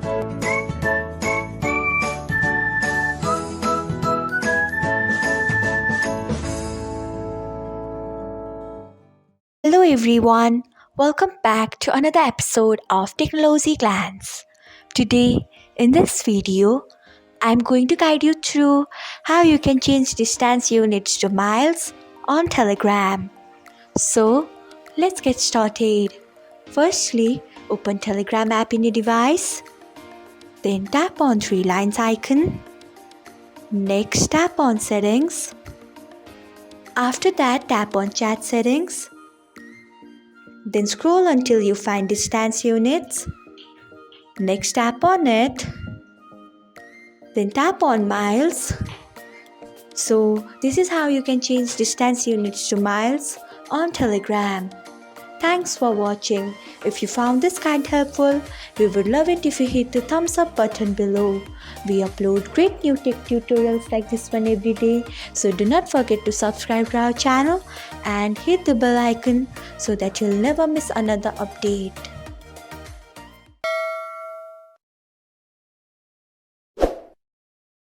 Hello everyone, welcome back to another episode of Technologyglance. Today, in this video, I'm going to guide you through how you can change distance units to miles on Telegram. So, let's get started. Firstly, open Telegram app in your device. Then tap on three lines icon. Next, tap on settings. After that, tap on chat settings. Then scroll until you find distance units. Next, tap on it. Then tap on miles. So this is how you can change distance units to miles on Telegram. Thanks for watching. If you found this guide helpful, we would love it if you hit the thumbs up button below. We upload great new tech tutorials like this one every day, so do not forget to subscribe to our channel and hit the bell icon so that you'll never miss another update.